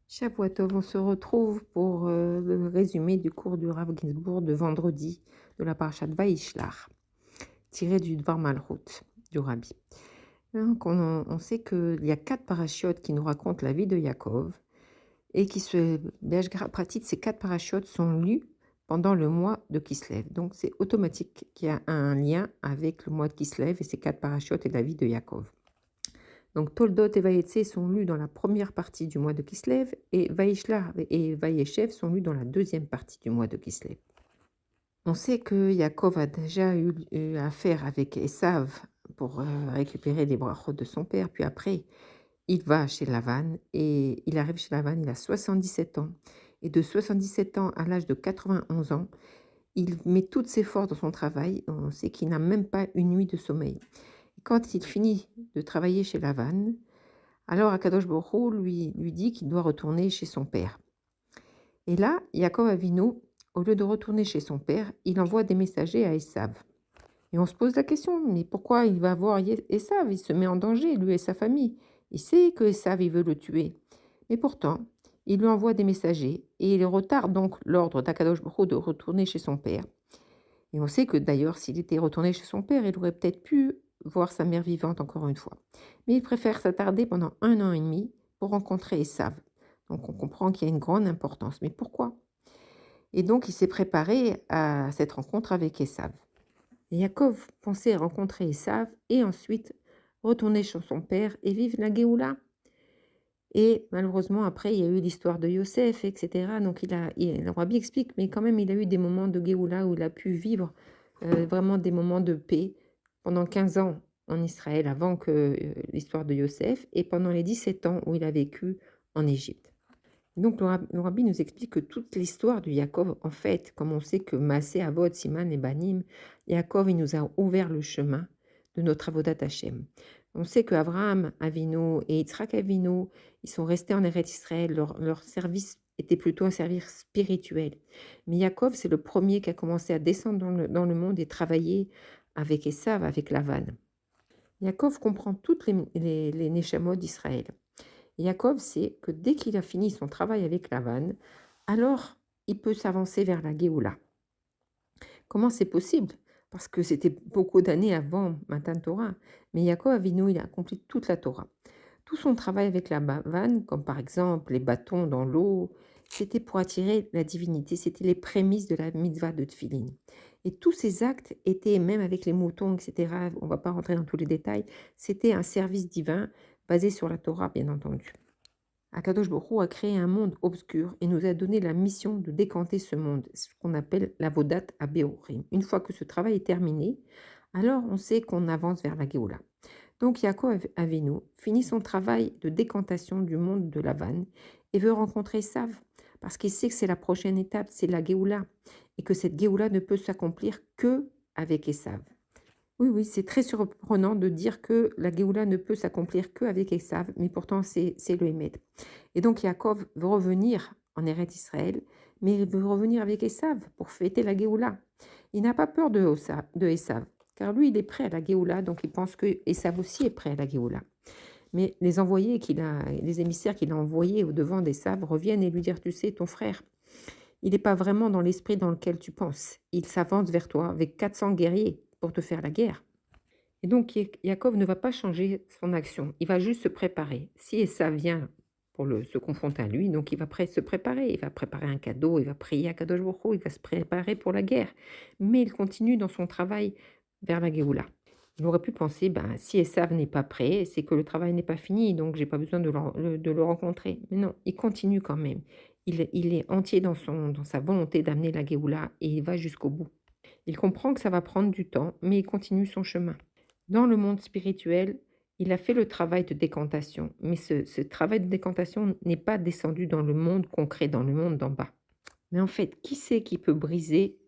Shavua Tov, on se retrouve pour le résumé du cours du Rav Ginsburg de vendredi de la parashat Vaishlach, tiré du Dvar Malchut du Rabbi. Donc on sait qu'il y a 4 parachiotes qui nous racontent la vie de Yaakov et qui se pratique, ces 4 parachiotes sont lus pendant le mois de Kislev. Donc c'est automatique qu'il y a un lien avec le mois de Kislev et ces 4 parachiotes et la vie de Yaakov. Donc Toldot et Vayetse sont lus dans la première partie du mois de Kislev et Vaishlach et Vayeshev sont lus dans la deuxième partie du mois de Kislev. On sait que Yaakov a déjà eu affaire avec Esav pour récupérer les brachot de son père, puis après il va chez Lavan et il arrive chez Lavan, il a 77 ans. Et de 77 ans à l'âge de 91 ans, il met toutes ses forces dans son travail. On sait qu'il n'a même pas une nuit de sommeil. Et quand il finit de travailler chez Lavan, alors Akadosh Baruch Hu lui dit qu'il doit retourner chez son père. Et là, Yaakov Avinu, au lieu de retourner chez son père, il envoie des messagers à Esav. Et on se pose la question, mais pourquoi il va voir Esav? Il se met en danger, lui et sa famille. Il sait que Esav, il veut le tuer. Mais pourtant, il lui envoie des messagers et il retarde donc l'ordre d'Akadosh Baruch Hu de retourner chez son père. Et on sait que d'ailleurs, s'il était retourné chez son père, il aurait peut-être pu voir sa mère vivante encore une fois. Mais il préfère s'attarder pendant 1 an et demi pour rencontrer Esav. Donc on comprend qu'il y a une grande importance. Mais pourquoi? Et donc il s'est préparé à cette rencontre avec Esav. Et Yaakov pensait rencontrer Esav et ensuite retourner chez son père et vivre la Géoula. Et malheureusement, après, il y a eu l'histoire de Yosef, etc. Donc le Rabbi explique, mais quand même, il a eu des moments de Géoula où il a pu vivre vraiment des moments de paix pendant 15 ans en Israël avant que l'histoire de Yosef et pendant les 17 ans où il a vécu en Égypte. Donc le Rabbi nous explique que toute l'histoire de Yaakov, en fait, comme on sait que Maaseh Avot, Siman et Banim, Yaakov, il nous a ouvert le chemin de notre Avodat Hashem. On sait que Abraham Avinu et Yitzhak Avinu, ils sont restés en Eretz Israël, leur service était plutôt un service spirituel. Mais Yaakov, c'est le premier qui a commencé à descendre dans le monde et travailler avec Esav, avec Lavan. Yaakov comprend toutes les Neshamot d'Israël. Yaakov sait que dès qu'il a fini son travail avec Lavan, alors il peut s'avancer vers la Géoula. Comment c'est possible? Parce que c'était beaucoup d'années avant Matan Torah. Mais Yaakov Avinu, il a accompli toute la Torah. Tout son travail avec Lavan, comme par exemple les bâtons dans l'eau, c'était pour attirer la divinité, c'était les prémices de la mitzvah de Tfilin. Et tous ces actes étaient, même avec les moutons, etc., on ne va pas rentrer dans tous les détails, c'était un service divin basé sur la Torah, bien entendu. Akadosh Baruch Hu a créé un monde obscur et nous a donné la mission de décanter ce monde, ce qu'on appelle l'avodat Abeorim. Une fois que ce travail est terminé, alors on sait qu'on avance vers la Géoula. Donc Yaakov Avinu finit son travail de décantation du monde de Lavan et veut rencontrer Esav parce qu'il sait que c'est la prochaine étape, c'est la Géoula, et que cette Géoula ne peut s'accomplir que avec Esav. Oui, c'est très surprenant de dire que la Géoula ne peut s'accomplir qu'avec Esav, mais pourtant c'est le Hémed. Et donc Yaakov veut revenir en Eretz Israël, mais il veut revenir avec Esav pour fêter la Géoula. Il n'a pas peur de Esav, car lui il est prêt à la Géoula, donc il pense que Esav aussi est prêt à la Géoula. Mais les émissaires qu'il a envoyés au devant d'Esav reviennent et lui dire, tu sais, ton frère, il n'est pas vraiment dans l'esprit dans lequel tu penses. Il s'avance vers toi avec 400 guerriers pour te faire la guerre. Et donc, Yaakov ne va pas changer son action. Il va juste se préparer. Si Esav vient pour se confronter à lui, donc il va se préparer. Il va préparer un cadeau, il va prier à Kadosh Baruch Hu, il va se préparer pour la guerre. Mais il continue dans son travail vers la Géoula. Il aurait pu penser, si Esav n'est pas prêt, c'est que le travail n'est pas fini, donc j'ai pas besoin de le rencontrer. Mais non, il continue quand même. Il est entier dans sa volonté d'amener la Géoula et il va jusqu'au bout. Il comprend que ça va prendre du temps, mais il continue son chemin. Dans le monde spirituel, il a fait le travail de décantation, mais ce travail de décantation n'est pas descendu dans le monde concret, dans le monde d'en bas. Mais en fait, qui c'est qui peut briser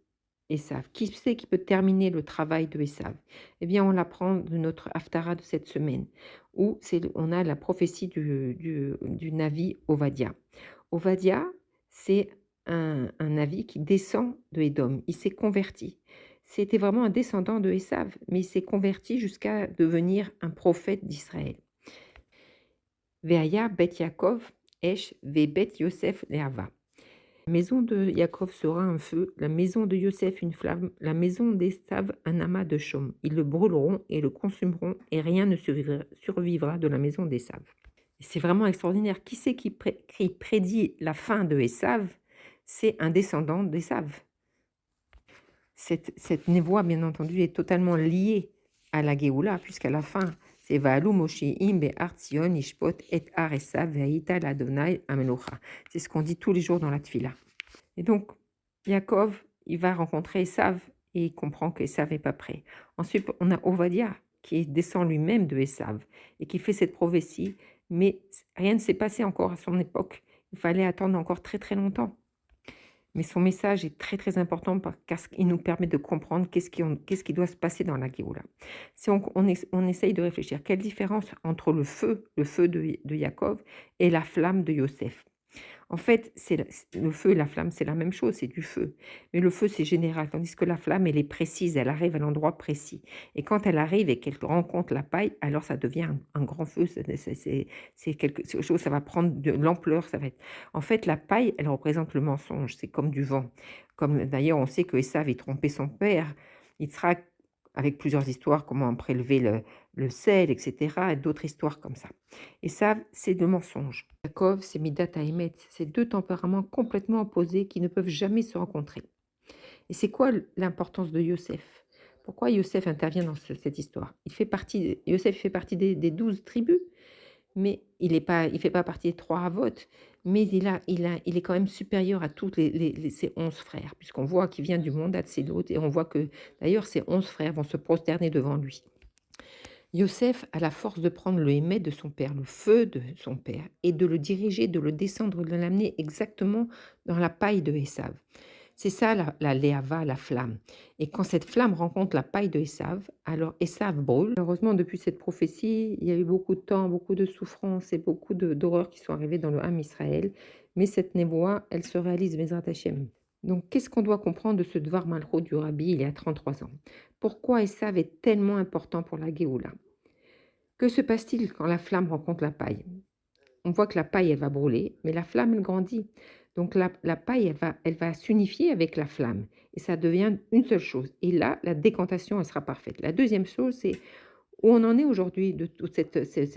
Esav? Qui c'est qui peut terminer le travail de Esav? Eh bien, on l'apprend de notre Haftara de cette semaine, où on a la prophétie du Navi Ovadia. Ovadia, c'est un Navi qui descend de Édom. Il s'est converti. C'était vraiment un descendant de Esav, mais il s'est converti jusqu'à devenir un prophète d'Israël. Veaya Bet Yaakov Esh Vebet Yosef Leava. La maison de Yaakov sera un feu, la maison de Yosef une flamme, la maison d'Esav un amas de chaume. Ils le brûleront et le consumeront, et rien ne survivra de la maison d'Esav. C'est vraiment extraordinaire. Qui c'est qui prédit la fin de Esav? C'est un descendant d'Esav. Cette névoie, bien entendu, est totalement liée à la Géoula, puisqu'à la fin, c'est Va'alu Moshi'im be'ar Tzion ishpot et ar Esav ve'ayita l'Adonai amelocha. C'est ce qu'on dit tous les jours dans la Tfila. Et donc, Yaakov, il va rencontrer Esav et il comprend qu'Esav n'est pas prêt. Ensuite, on a Ovadia qui descend lui-même de Esav et qui fait cette prophétie, mais rien ne s'est passé encore à son époque. Il fallait attendre encore très très longtemps. Mais son message est très très important parce qu'il nous permet de comprendre qu'est-ce qui doit se passer dans la Géoula. Si on essaye de réfléchir, quelle différence entre le feu de Yaakov et la flamme de Yosef? En fait, le feu et la flamme, c'est la même chose, c'est du feu. Mais le feu, c'est général, tandis que la flamme, elle est précise, elle arrive à l'endroit précis. Et quand elle arrive et qu'elle rencontre la paille, alors ça devient un grand feu, c'est quelque chose, ça va prendre de l'ampleur, ça va être... En fait, la paille, elle représente le mensonge, c'est comme du vent. Comme d'ailleurs, on sait que Esav avait trompé son père, Yitzhak, avec plusieurs histoires, comment prélever le sel, etc., et d'autres histoires comme ça. Et ça, c'est le mensonge. Yaakov, c'est Midat Haemet, c'est deux tempéraments complètement opposés qui ne peuvent jamais se rencontrer. Et c'est quoi l'importance de Yosef? Pourquoi Yosef intervient dans cette histoire? Yosef fait partie des 12 tribus, mais il fait pas partie des 3 Avot, mais il est quand même supérieur à tous ses 11 frères, puisqu'on voit qu'il vient du monde d'Atsilot, et on voit que d'ailleurs ses 11 frères vont se prosterner devant lui. Yosef a la force de prendre le émet de son père, le feu de son père, et de le diriger, de le descendre, de l'amener exactement dans la paille de Esav. C'est ça la Léava, la flamme. Et quand cette flamme rencontre la paille de Esav, alors Esav brûle. Heureusement, depuis cette prophétie, il y a eu beaucoup de temps, beaucoup de souffrances et beaucoup d'horreurs qui sont arrivées dans le Ham Israël. Mais cette névoie, elle se réalise, Bezrat Hashem. Donc, qu'est-ce qu'on doit comprendre de ce Dvar Malchut du Rabbi il y a 33 ans? Pourquoi Esav est tellement important pour la Géoula? Que se passe-t-il quand la flamme rencontre la paille? On voit que la paille, elle va brûler, mais la flamme, elle grandit. Donc la paille, elle va s'unifier avec la flamme et ça devient une seule chose. Et là, la décantation, elle sera parfaite. La deuxième chose, c'est où on en est aujourd'hui de tout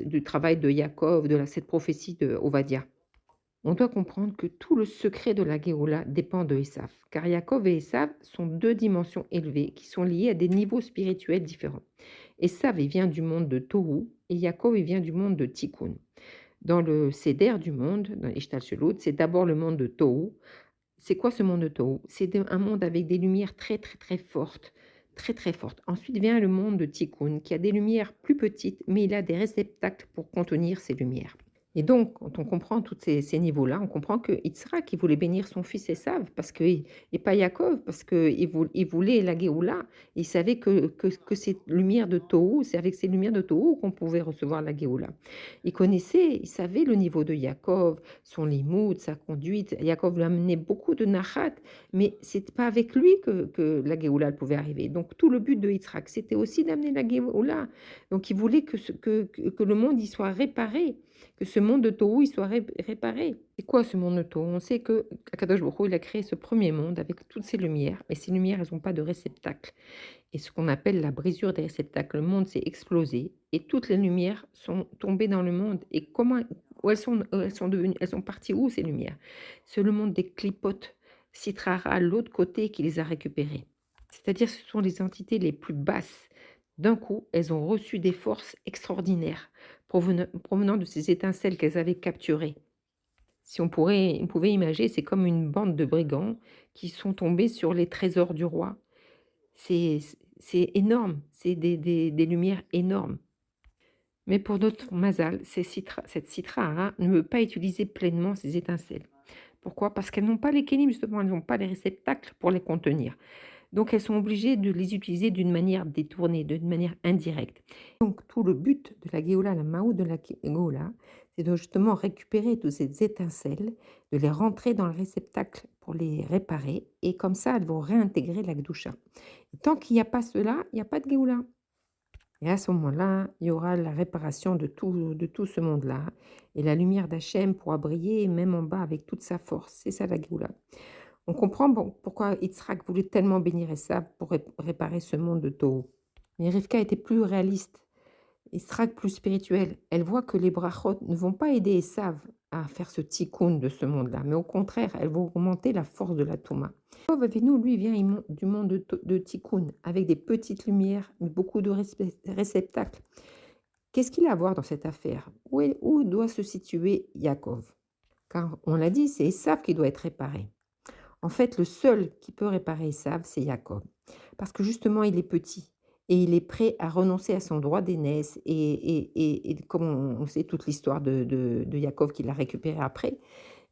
du travail de Yaakov, cette prophétie de Ovadia. On doit comprendre que tout le secret de la Géoula dépend de Esav, car Yaakov et Esav sont deux dimensions élevées qui sont liées à des niveaux spirituels différents. Esav, il vient du monde de Tohu et Yaakov, il vient du monde de Tikkun. Dans le Seder du monde, dans Ishtal Shelut, c'est d'abord le monde de Tohu. C'est quoi ce monde de Tohu? C'est un monde avec des lumières très très très fortes, très très fortes. Ensuite vient le monde de Tikkun, qui a des lumières plus petites, mais il a des réceptacles pour contenir ces lumières. Et donc, quand on comprend tous ces niveaux-là, on comprend que Yitzhak, il voulait bénir son fils Esav, et pas Yaakov, parce qu'il voulait la Géoula. Il savait que ces lumières de Tohu, c'est avec ces lumières de Tohu qu'on pouvait recevoir la Géoula. Il savait le niveau de Yaakov, son limoud, sa conduite. Yaakov lui a amené beaucoup de nachat, mais c'est pas avec lui que la Géoula pouvait arriver. Donc, tout le but de Yitzhak, c'était aussi d'amener la Géoula. Donc, il voulait que le monde y soit réparé, que ce monde de Tohu il soit réparé. C'est quoi ce monde de Tohu? On sait que Akadosh Baruch Hu, il a créé ce premier monde avec toutes ces lumières, mais ces lumières, elles n'ont pas de réceptacle. Et ce qu'on appelle la brisure des réceptacles, le monde s'est explosé et toutes les lumières sont tombées dans le monde. Et où elles sont parties où ces lumières? C'est le monde des clipotes, Citrara, l'autre côté qui les a récupérées. C'est-à-dire ce sont les entités les plus basses. D'un coup, elles ont reçu des forces extraordinaires provenant de ces étincelles qu'elles avaient capturées. Si on pouvait imaginer, c'est comme une bande de brigands qui sont tombés sur les trésors du roi. C'est énorme, c'est des lumières énormes. Mais pour notre mazal, cette citra ne veut pas utiliser pleinement ces étincelles. Pourquoi? Parce qu'elles n'ont pas les kélim, justement, elles n'ont pas les réceptacles pour les contenir. Donc, elles sont obligées de les utiliser d'une manière détournée, d'une manière indirecte. Donc, tout le but de la Géoula, la Maou de la Géoula, c'est de justement récupérer toutes ces étincelles, de les rentrer dans le réceptacle pour les réparer, et comme ça, elles vont réintégrer la Gdoucha. Tant qu'il n'y a pas cela, il n'y a pas de Géoula. Et à ce moment-là, il y aura la réparation de tout ce monde-là. Et la lumière d'Hachem pourra briller même en bas avec toute sa force. C'est ça la Géoula. On comprend bon, pourquoi Yitzhak voulait tellement bénir Esav pour réparer ce monde de Tohu. Mais Rivka était plus réaliste. Yitzhak plus spirituel. Elle voit que les brachot ne vont pas aider Esav à faire ce tikkun de ce monde-là, mais au contraire, elles vont augmenter la force de la Touma. Yaakov Avinu, lui, vient du monde de tikkun, avec des petites lumières, mais beaucoup de réceptacles. Qu'est-ce qu'il a à voir dans cette affaire? Où doit se situer Yaakov? Car on l'a dit, c'est Esav qui doit être réparé. En fait, le seul qui peut réparer Esav, c'est Yaakov. Parce que justement, il est petit et il est prêt à renoncer à son droit d'aînesse. Et comme on sait toute l'histoire de Yaakov qu'il a récupéré après,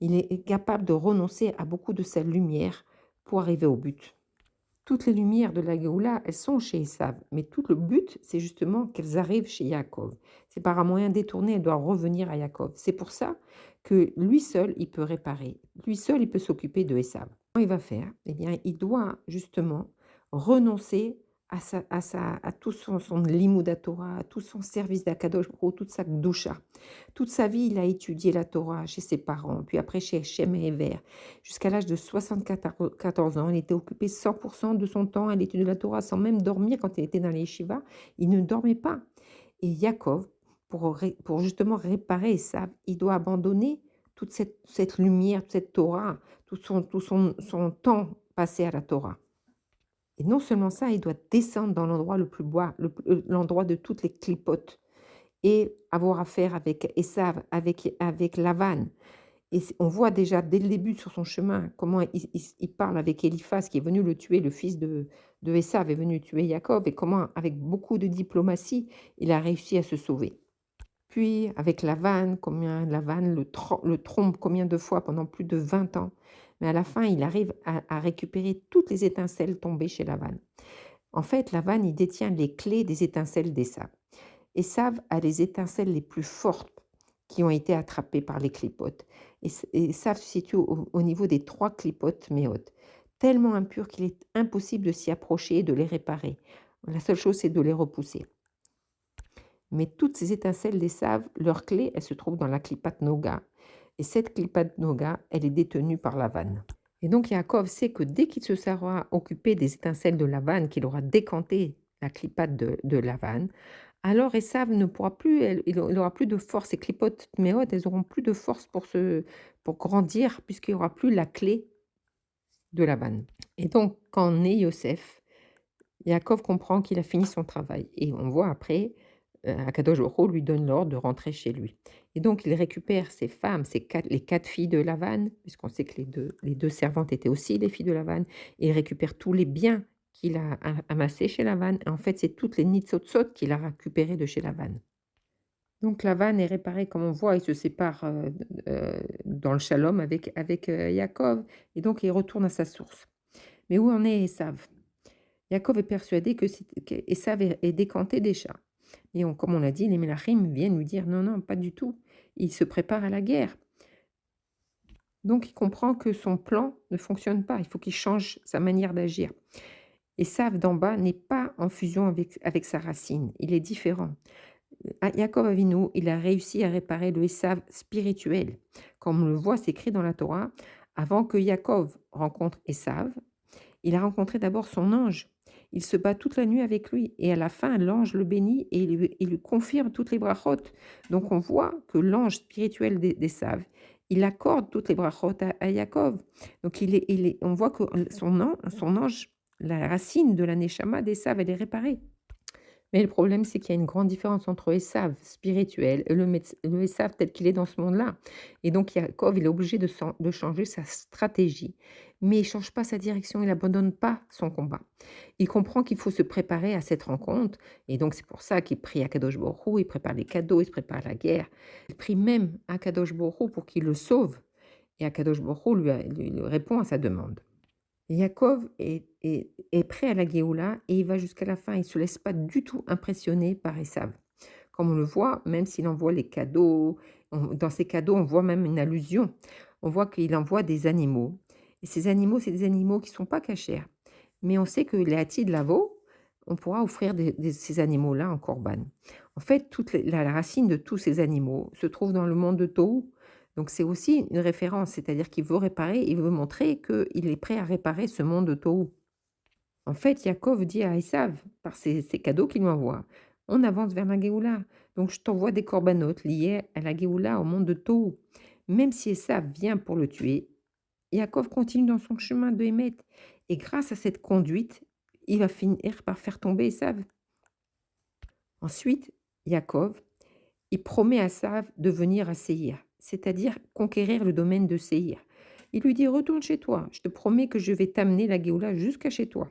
il est capable de renoncer à beaucoup de sa lumière pour arriver au but. Toutes les lumières de la Géoula, elles sont chez Esav, mais tout le but, c'est justement qu'elles arrivent chez Yaakov. C'est par un moyen détourné, elles doivent revenir à Yaakov. C'est pour ça que lui seul, il peut réparer. Lui seul, il peut s'occuper de Esav. Comment il va faire? Eh bien, il doit justement renoncer à tout son limud Torah, à tout son service d'Akadosh Baruch Hu, toute sa gdusha. Toute sa vie, il a étudié la Torah chez ses parents, puis après chez Hachem et Ever. Jusqu'à l'âge de 74 ans, il était occupé 100% de son temps à l'étude de la Torah, sans même dormir quand il était dans les yeshivas. Il ne dormait pas. Et Yaakov, pour justement réparer ça, il doit abandonner toute cette lumière, toute cette Torah, son temps passé à la Torah. Et non seulement ça, il doit descendre dans l'endroit le plus bas, l'endroit de toutes les clipotes, et avoir affaire avec Esav, avec Lavan. Et on voit déjà dès le début sur son chemin comment il parle avec Eliphaz qui est venu le tuer, le fils de Esav est venu tuer Jacob, et comment avec beaucoup de diplomatie il a réussi à se sauver. Puis avec Lavan, combien Lavan le trompe combien de fois pendant plus de 20 ans. Mais à la fin, il arrive à récupérer toutes les étincelles tombées chez Lavan. En fait, Lavan, il détient les clés des étincelles d'Esav. Esav a les étincelles les plus fortes qui ont été attrapées par les clipotes. Et ça se situe au niveau des 3 clipotes méotes, tellement impures qu'il est impossible de s'y approcher et de les réparer. La seule chose, c'est de les repousser. Mais toutes ces étincelles d'Esav, leur clé, elle se trouve dans la clipat Noga. Et cette clipat Noga, elle est détenue par Lavan. Et donc Yaakov sait que dès qu'il se sera occupé des étincelles de Lavan, qu'il aura décanté la clipat de Lavan, alors Esav ne pourra plus, il n'aura plus de force. Ces clipotes méotes, elles n'auront plus de force pour grandir, puisqu'il n'y aura plus la clé de Lavan. Et donc, quand naît Yosef, Yaakov comprend qu'il a fini son travail. Et on voit après, Akadosh Baruch Hu lui donne l'ordre de rentrer chez lui. Et donc, il récupère ses femmes, les 4 filles de Lavan, puisqu'on sait que les deux servantes étaient aussi les filles de Lavan. Et il récupère tous les biens qu'il a amassés chez Lavan. Et en fait, c'est toutes les nitzotzot qu'il a récupérées de chez Lavan. Donc Lavan est réparé, comme on voit, il se sépare dans le shalom avec Yaakov. Et donc, il retourne à sa source. Mais où en est Esav? Yaakov est persuadé que Esav est décanté déjà. Et comme on l'a dit, les Mélachim viennent lui dire non, non, pas du tout. Il se prépare à la guerre. Donc il comprend que son plan ne fonctionne pas. Il faut qu'il change sa manière d'agir. Esav d'en bas n'est pas en fusion avec sa racine. Il est différent. Yaakov Avinu, il a réussi à réparer le Esav spirituel. Comme on le voit, c'est écrit dans la Torah, avant que Yaakov rencontre Esav, il a rencontré d'abord son ange. Il se bat toute la nuit avec lui. Et à la fin, l'ange le bénit et il lui confirme toutes les brachot. Donc on voit que l'ange spirituel d'Esav, il accorde toutes les brachot à Yaakov. Donc on voit que son ange, la racine de la neshama d'Esav, elle est réparée. Mais le problème, c'est qu'il y a une grande différence entre Esav spirituel et le Esav tel qu'il est dans ce monde-là. Et donc, Yaakov, il est obligé de changer sa stratégie. Mais il ne change pas sa direction, il n'abandonne pas son combat. Il comprend qu'il faut se préparer à cette rencontre. Et donc, c'est pour ça qu'il prie à Kadosh Baruch Hu, il prépare les cadeaux, il se prépare à la guerre. Il prie même à Kadosh Baruch Hu pour qu'il le sauve. Et Akadosh Baruch Hu lui répond à sa demande. Yaakov est prêt à la Géoula et il va jusqu'à la fin. Il ne se laisse pas du tout impressionner par Esav. Comme on le voit, même s'il envoie les cadeaux, dans ces cadeaux, on voit même une allusion. On voit qu'il envoie des animaux. Et ces animaux, c'est des animaux qui ne sont pas cachers. Mais on sait que les Hatid Lavo, on pourra offrir ces animaux-là en corban. En fait, la racine de tous ces animaux se trouve dans le monde de Tohu. Donc c'est aussi une référence, c'est-à-dire qu'il veut réparer, il veut montrer qu'il est prêt à réparer ce monde de Tohu. En fait, Yaakov dit à Esav, par ces cadeaux qu'il lui envoie, on avance vers la Géoula. Donc je t'envoie des corbanotes liés à la Géoula, au monde de Tohu. Même si Esav vient pour le tuer, Yaakov continue dans son chemin de Hémet. Et grâce à cette conduite, il va finir par faire tomber Esav. Ensuite, Yaakov, il promet à Esav de venir à Séhir, c'est-à-dire conquérir le domaine de Séhir. Il lui dit, retourne chez toi, je te promets que je vais t'amener la Géoula jusqu'à chez toi.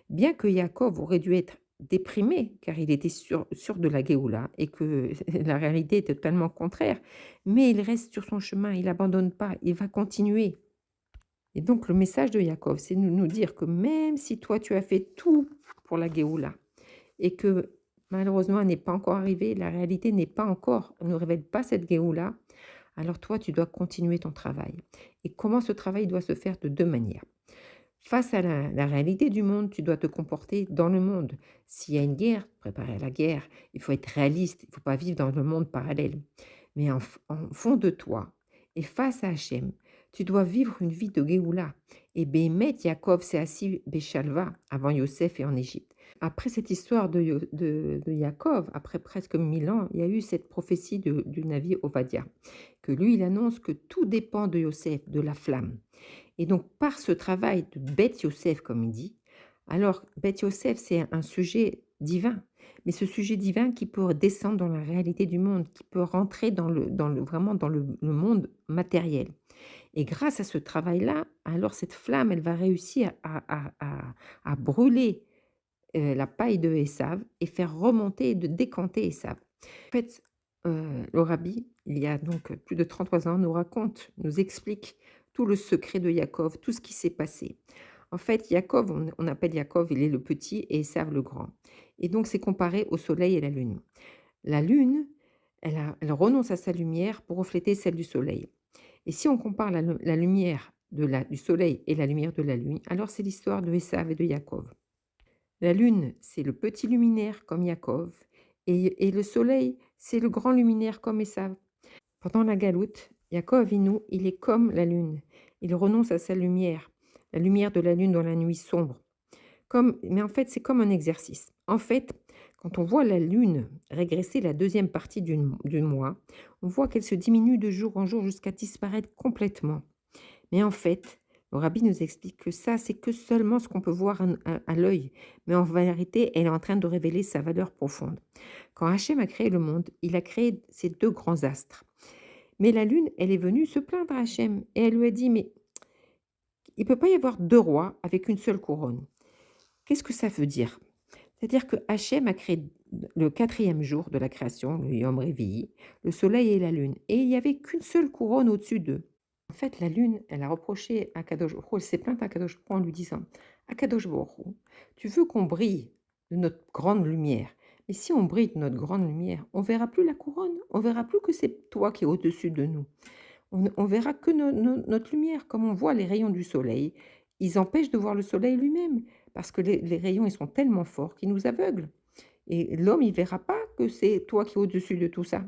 Bien que Yaakov aurait dû être déprimé, car il était sûr de la Géoula et que la réalité est totalement contraire, mais il reste sur son chemin, il n'abandonne pas, il va continuer. Et donc le message de Yaakov, c'est de nous dire que même si toi tu as fait tout pour la Géoula et que malheureusement elle n'est pas encore arrivée, la réalité n'est pas encore, ne révèle pas cette Géoula, alors toi tu dois continuer ton travail. Et comment ce travail doit se faire? De deux manières. Face à la réalité du monde, tu dois te comporter dans le monde. S'il y a une guerre, préparer à la guerre, il faut être réaliste, il ne faut pas vivre dans le monde parallèle. Mais en fond de toi, et face à Hachem, tu dois vivre une vie de Géoula. Et Béhémet, Yaakov s'est assis Béchalva avant Yosef et en Égypte. Après cette histoire de Yaakov, après presque 1000 ans, il y a eu cette prophétie du Navi Ovadia, que lui, il annonce que tout dépend de Yosef, de la flamme. Et donc, par ce travail de Beth Yosef, comme il dit, alors Beth Yosef, c'est un sujet divin, mais ce sujet divin qui peut descendre dans la réalité du monde, qui peut rentrer vraiment dans le monde matériel. Et grâce à ce travail-là, alors cette flamme, elle va réussir à brûler la paille de Esav et faire remonter et de décanter Esav. En fait, le rabbi, il y a donc plus de 33 ans, nous raconte, nous explique tout le secret de Yaakov, tout ce qui s'est passé. En fait, Yaakov, on appelle Yaakov, il est le petit et Esav le grand. Et donc, c'est comparé au soleil et la lune. La lune, elle renonce à sa lumière pour refléter celle du soleil. Et si on compare la lumière du soleil et la lumière de la lune, alors c'est l'histoire de Esav et de Yaakov. La lune, c'est le petit luminaire comme Yaakov, et le soleil, c'est le grand luminaire comme Esav. Pendant la galoute, Yaakov Avinu, il est comme la lune. Il renonce à sa lumière, la lumière de la lune dans la nuit sombre. Mais en fait, c'est comme un exercice. En fait, quand on voit la lune régresser la deuxième partie du mois, on voit qu'elle se diminue de jour en jour jusqu'à disparaître complètement. Mais en fait, le rabbi nous explique que ça, c'est que seulement ce qu'on peut voir à l'œil. Mais en vérité, elle est en train de révéler sa valeur profonde. Quand Hachem a créé le monde, il a créé ces deux grands astres. Mais la lune, elle est venue se plaindre à Hachem. Et elle lui a dit, mais il ne peut pas y avoir deux rois avec une seule couronne. Qu'est-ce que ça veut dire? C'est-à-dire que Hachem a créé le 4e jour de la création, le Yom Revi'i, le soleil et la lune. Et il n'y avait qu'une seule couronne au-dessus d'eux. En fait, la lune, elle a reproché à Kadosh Baruch Hu, elle s'est plainte à Kadosh Baruch Hu en lui disant, Kadosh Baruch Hu, tu veux qu'on brille de notre grande lumière, mais si on brille de notre grande lumière, on verra plus la couronne, on verra plus que c'est toi qui es au-dessus de nous. On verra que notre lumière, comme on voit les rayons du soleil, ils empêchent de voir le soleil lui-même, parce que les rayons, ils sont tellement forts qu'ils nous aveuglent. Et l'homme, il verra pas que c'est toi qui es au-dessus de tout ça.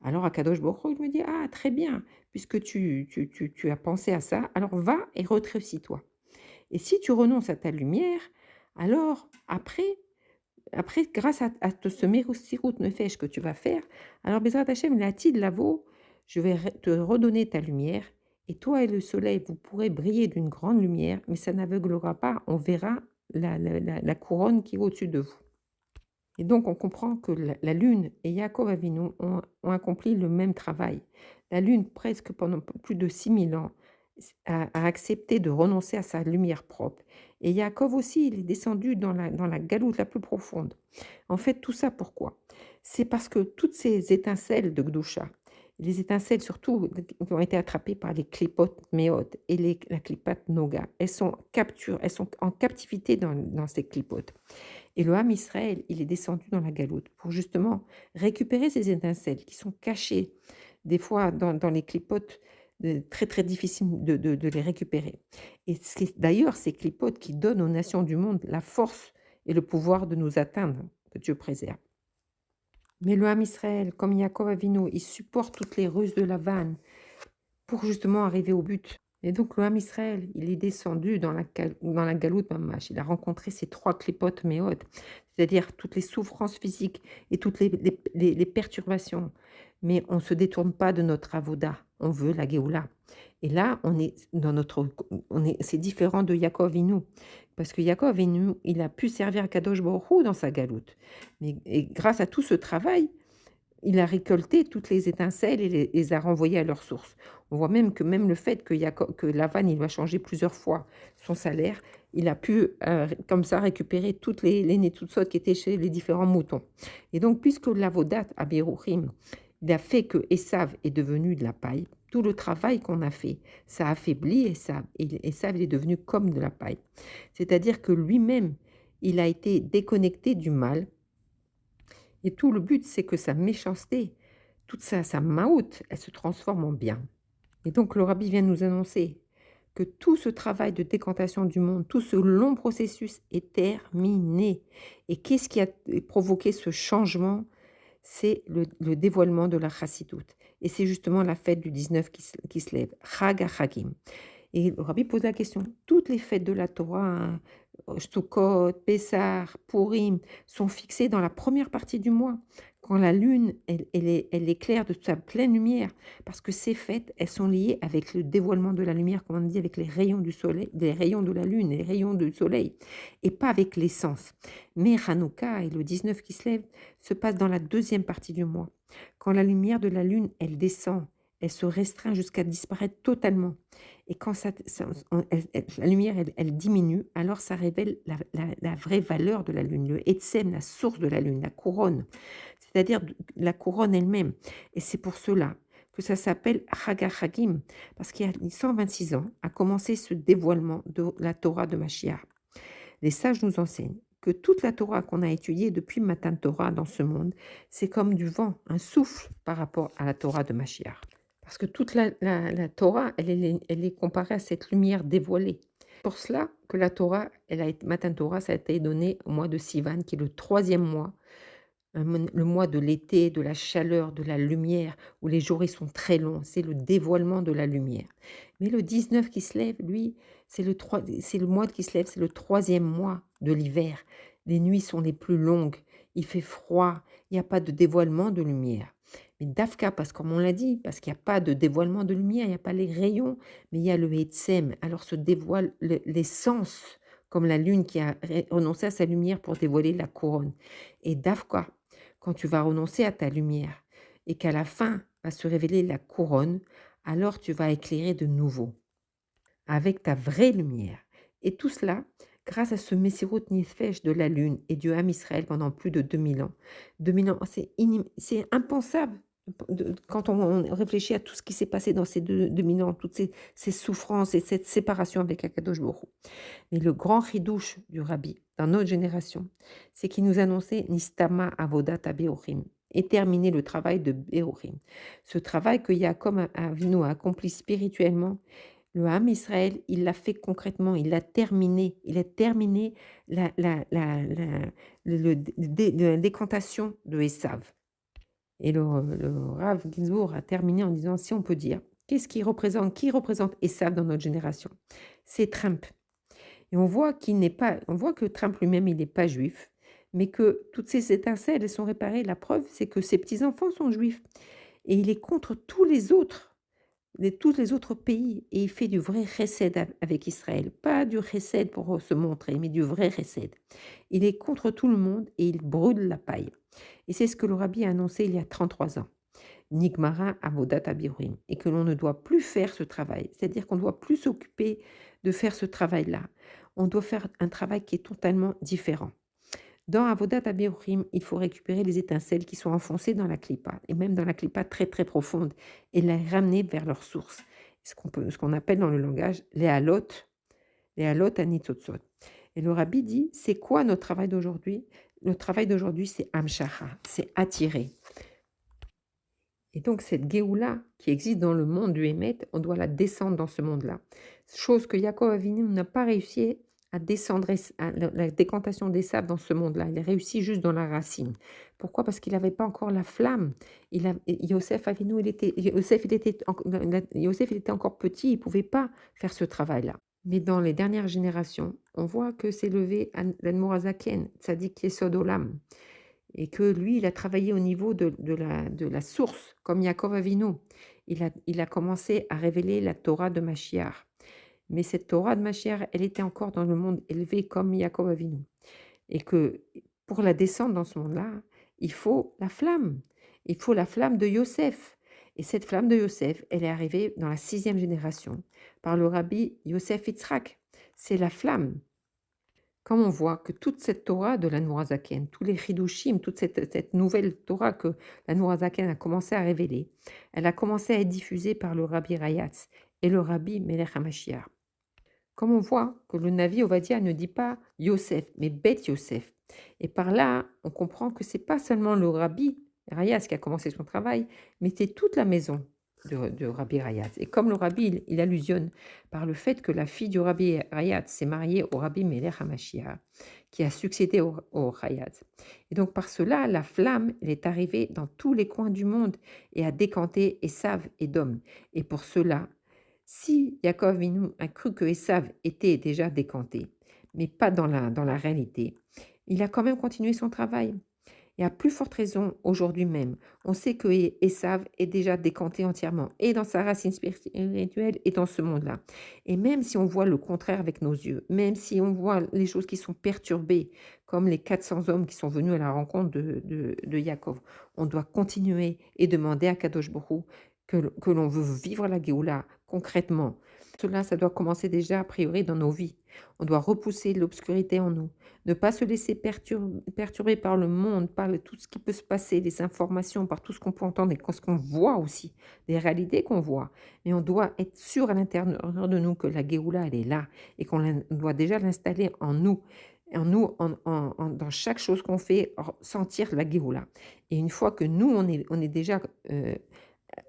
Alors Akadosh Baruch Hu, il me dit, ah très bien, puisque tu as pensé à ça, alors va et retrécis-toi. Et si tu renonces à ta lumière, alors après grâce à ce Mérusirut Nefesh que tu vas faire, alors Bezrat Hashem, de Lavo, je vais te redonner ta lumière, et toi et le soleil, vous pourrez briller d'une grande lumière, mais ça n'aveuglera pas, on verra la couronne qui est au-dessus de vous. Et donc, on comprend que la Lune et Yaakov Avinu ont accompli le même travail. La Lune, presque pendant plus de 6000 ans, a accepté de renoncer à sa lumière propre. Et Yaakov aussi, il est descendu dans la galoute la plus profonde. En fait, tout ça, pourquoi? C'est parce que toutes ces étincelles de Gdusha, les étincelles surtout qui ont été attrapées par les clipotes méotes et la clipate noga, elles sont en captivité dans ces clipotes. Et le Ham Israël, il est descendu dans la galoute pour justement récupérer ces étincelles qui sont cachées des fois dans les clipotes, très très difficile de les récupérer. Et c'est d'ailleurs ces clipotes qui donnent aux nations du monde la force et le pouvoir de nous atteindre, que Dieu préserve. Mais le Ham Israël, comme Yaakov Avinu, il supporte toutes les ruses de la vanne pour justement arriver au but. Et donc le Ham Israël, il est descendu dans la galoute mamash. Il a rencontré ces 3 clipotes méod, c'est-à-dire toutes les souffrances physiques et toutes les perturbations. Mais on ne se détourne pas de notre avoda, on veut la Géoula. Et là, c'est différent de Yaakov Avinu, parce que Yaakov Avinu, il a pu servir Kadosh Baruch Hu dans sa galoute. Et grâce à tout ce travail, il a récolté toutes les étincelles et les a renvoyées à leur source. On voit même que même le fait que Lavan, il va changer plusieurs fois son salaire, il a pu comme ça récupérer toutes les netoutsot qui étaient chez les différents moutons. Et donc, puisque l'avodat à Beruchim, il a fait que Esav est devenu de la paille, tout le travail qu'on a fait, ça affaiblit Esav, et Esav il est devenu comme de la paille. C'est-à-dire que lui-même, il a été déconnecté du mal. Et tout le but, c'est que sa méchanceté, toute sa maout, elle se transforme en bien. Et donc le rabbi vient nous annoncer que tout ce travail de décantation du monde, tout ce long processus est terminé. Et qu'est-ce qui a provoqué ce changement? C'est le dévoilement de la chassidoute. Et c'est justement la fête du 19 qui se lève, Chag HaChagim. Et le rabbi pose la question, toutes les fêtes de la Torah, hein, Sukkot, Pessah, Purim, sont fixées dans la première partie du mois, quand la lune, elle éclaire de sa pleine lumière, parce que ces fêtes, elles sont liées avec le dévoilement de la lumière, comme on dit, avec les rayons du soleil, des rayons de la lune, les rayons du soleil, et pas avec l'essence. Mais Hanouka et le 19 qui se lève se passent dans la deuxième partie du mois, quand la lumière de la lune, elle descend, elle se restreint jusqu'à disparaître totalement. Et quand la lumière, elle diminue, alors ça révèle la vraie valeur de la lune, le Etzem, la source de la lune, la couronne, c'est-à-dire la couronne elle-même. Et c'est pour cela que ça s'appelle Chag HaChagim, parce qu'il y a 126 ans a commencé ce dévoilement de la Torah de Mashiach. Les sages nous enseignent que toute la Torah qu'on a étudiée depuis Matan Torah dans ce monde, c'est comme du vent, un souffle par rapport à la Torah de Mashiach. Parce que toute la Torah, elle est comparée à cette lumière dévoilée. Pour cela que la Torah, Matan Torah, ça a été donné au mois de Sivan, qui est le 3e mois, le mois de l'été, de la chaleur, de la lumière, où les jours ils sont très longs. C'est le dévoilement de la lumière. Mais le 19 qui se lève, lui, c'est le mois qui se lève, c'est le 3e mois de l'hiver. Les nuits sont les plus longues, il fait froid, il n'y a pas de dévoilement de lumière. Mais Dafka, parce que comme on l'a dit, parce qu'il n'y a pas de dévoilement de lumière, il n'y a pas les rayons, mais il y a le Etzem. Alors se dévoile l'essence, comme la lune qui a renoncé à sa lumière pour dévoiler la couronne. Et Dafka, quand tu vas renoncer à ta lumière et qu'à la fin va se révéler la couronne, alors tu vas éclairer de nouveau avec ta vraie lumière. Et tout cela grâce à ce Messirut Nefesh de la lune et du Ham Israël pendant plus de 2000 ans. 2000 ans, c'est impensable quand on réfléchit à tout ce qui s'est passé dans ces 2000 ans, toutes ces souffrances et cette séparation avec Akadosh Baruch Hu. Mais le grand chidouche du Rabbi dans notre génération, c'est qu'il nous annonçait Nistama Avodat Beorim et terminer le travail de Beorim. Ce travail que Yaakov Avinu a accompli spirituellement, le Ham Israël, il l'a fait concrètement, il a terminé la décantation de Esav. Et le Rav Ginsburg a terminé en disant, si on peut dire, qui représente Esav dans notre génération? C'est Trump. Et on voit que Trump lui-même, il n'est pas juif, mais que toutes ces étincelles, elles sont réparées. La preuve, c'est que ses petits-enfants sont juifs. Et il est contre tous les autres pays, et il fait du vrai chesed avec Israël. Pas du chesed pour se montrer, mais du vrai chesed. Il est contre tout le monde et il brûle la paille. Et c'est ce que le rabbi a annoncé il y a 33 ans. Nigmara avodat abiruim. Et que l'on ne doit plus faire ce travail. C'est-à-dire qu'on ne doit plus s'occuper de faire ce travail-là. On doit faire un travail qui est totalement différent. Dans Avodat Abiruim, il faut récupérer les étincelles qui sont enfoncées dans la clipa, et même dans la clipa très très profonde, et les ramener vers leur source. Ce qu'on appelle dans le langage les halot anitzotzot. Et le rabbi dit, c'est quoi notre travail d'aujourd'hui? Le travail d'aujourd'hui, c'est amshacha, c'est attirer. Et donc cette Géoula qui existe dans le monde du Hémet, on doit la descendre dans ce monde-là. Chose que Yaakov Avinu n'a pas réussi à descendre, la décantation des sables dans ce monde-là. Il a réussi juste dans la racine. Pourquoi? Parce qu'il n'avait pas encore la flamme. Yosef Avinu, Yosef, il était encore petit, il ne pouvait pas faire ce travail-là. Mais dans les dernières générations, on voit que s'est levé l'Admor Azaken, Tzadik Yesod Olam, et que lui, il a travaillé au niveau de la source, comme Yaakov Avinu. Il a commencé à révéler la Torah de Mashiach. Mais cette Torah de Mashiach, elle était encore dans le monde élevé comme Yaakov Avinu. Et que pour la descendre dans ce monde-là, il faut la flamme. Il faut la flamme de Yosef. Et cette flamme de Yosef, elle est arrivée dans la 6e génération par le rabbi Yosef Yitzhak. C'est la flamme. Comme on voit que toute cette Torah de l'Anmorazaken, tous les Chidushim, toute cette nouvelle Torah que l'Anmorazaken a commencé à révéler, elle a commencé à être diffusée par le rabbi Rayatz et le rabbi Melech HaMashiach. Comme on voit que le Navi Ovadia ne dit pas Yosef, mais Beth Yosef. Et par là, on comprend que c'est pas seulement le rabbi Rayatz qui a commencé son travail, mais c'est toute la maison de Rabbi Rayatz. Et comme le rabbi, il allusionne par le fait que la fille du rabbi Rayatz s'est mariée au rabbi Melech HaMashiach, qui a succédé au Rayatz. Et donc par cela, la flamme, elle est arrivée dans tous les coins du monde et a décanté Esav et Dom. Et pour cela, si Yaakov Avinu a cru que Esav était déjà décanté, mais pas dans la réalité, il a quand même continué son travail. Et à plus forte raison, aujourd'hui même, on sait que Esav est déjà décanté entièrement, et dans sa racine spirituelle, et dans ce monde-là. Et même si on voit le contraire avec nos yeux, même si on voit les choses qui sont perturbées, comme les 400 hommes qui sont venus à la rencontre de Yaakov, on doit continuer et demander à Kadosh Baruch Hu que l'on veut vivre la Géoula concrètement. Cela, ça doit commencer déjà a priori dans nos vies. On doit repousser l'obscurité en nous, ne pas se laisser perturber par le monde, par tout ce qui peut se passer, les informations, par tout ce qu'on peut entendre et ce qu'on voit aussi, des réalités qu'on voit. Mais on doit être sûr à l'intérieur de nous que la Géoula, elle est là et qu'on doit déjà l'installer en nous. Dans chaque chose qu'on fait, sentir la Géoula. Et une fois que nous, on est déjà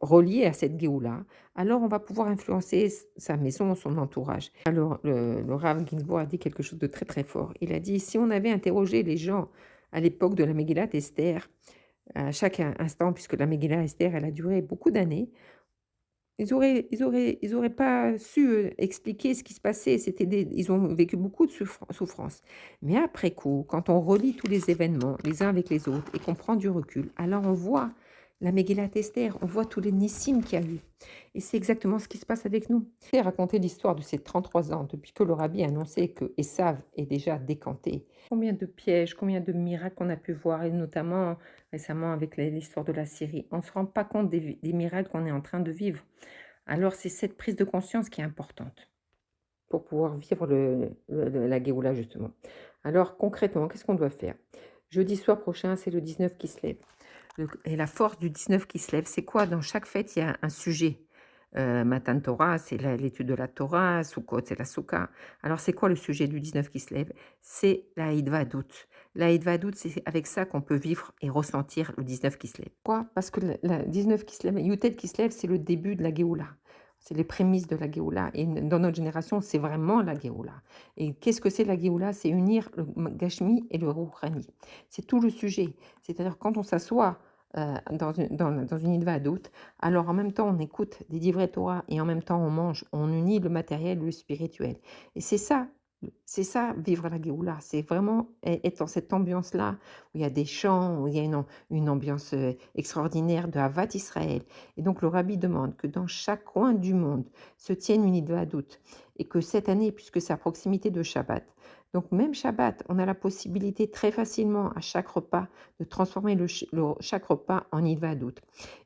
relié à cette Géoula, alors on va pouvoir influencer sa maison, son entourage. Alors le Rav Ginsburg a dit quelque chose de très très fort. Il a dit, si on avait interrogé les gens à l'époque de la Megillat Esther, à chaque instant, puisque la Megillat Esther, elle a duré beaucoup d'années, ils auraient pas su expliquer ce qui se passait. Ils ont vécu beaucoup de souffrance. Mais après coup, quand on relit tous les événements, les uns avec les autres, et qu'on prend du recul, alors on voit la Megillat Esther, on voit tous les nissim qu'il y a eu. Et c'est exactement ce qui se passe avec nous. J'ai raconté l'histoire de ces 33 ans, depuis que le rabbi a annoncé que Esav est déjà décanté. Combien de pièges, combien de miracles on a pu voir, et notamment récemment avec l'histoire de la Syrie. On ne se rend pas compte des miracles qu'on est en train de vivre. Alors c'est cette prise de conscience qui est importante pour pouvoir vivre la Géoula justement. Alors concrètement, qu'est-ce qu'on doit faire? Jeudi soir prochain, c'est le 19 qui se lève. Et la force du 19 qui se lève, c'est quoi? Dans chaque fête, il y a un sujet. Matan Torah, c'est l'étude de la Torah. Sukkot, c'est la Souka. Alors, c'est quoi le sujet du 19 qui se lève? C'est la Hidvadut. La Hidvadut, c'est avec ça qu'on peut vivre et ressentir le 19 qui se lève. Pourquoi? Parce que le 19 qui se lève, Yutet qui se lève, c'est le début de la Géoula. C'est les prémices de la Géoula. Et dans notre génération, c'est vraiment la Géoula. Et qu'est-ce que c'est la Géoula? C'est unir le Gashmi et le Rouhani. C'est tout le sujet. C'est-à-dire, quand on s'assoit dans une Hidva d'août, alors en même temps on écoute des livrets Torah et en même temps on mange, on unit le matériel et le spirituel. Et c'est ça vivre la Géoula, c'est vraiment être dans cette ambiance-là où il y a des chants, où il y a une ambiance extraordinaire de Havat Israël. Et donc le rabbi demande que dans chaque coin du monde se tienne une Hidva d'août et que cette année, puisque c'est à proximité de Shabbat, donc même Shabbat, on a la possibilité très facilement à chaque repas de transformer chaque repas en Hidvadut.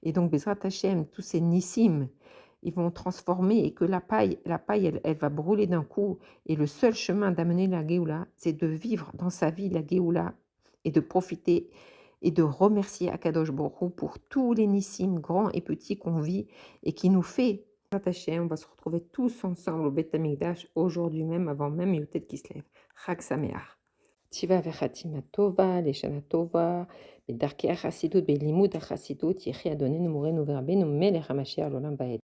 Et donc Bezrat Hashem, tous ces nissim, ils vont transformer et que la paille elle va brûler d'un coup. Et le seul chemin d'amener la Géoula, c'est de vivre dans sa vie la Géoula et de profiter et de remercier Akadosh Baruch Hu pour tous les nissim, grands et petits qu'on vit et qui nous fait. Bezrat Hashem, on va se retrouver tous ensemble au Beth Amikdash aujourd'hui même, avant même Yotet qui se lève. Chag Sameach. Tiva vechatima tova, leshana tova, bedarkei החסידות, בלימוד החסידות, יחי אדוננו מורנו ורבנו מלך המשיח לעולם ועד.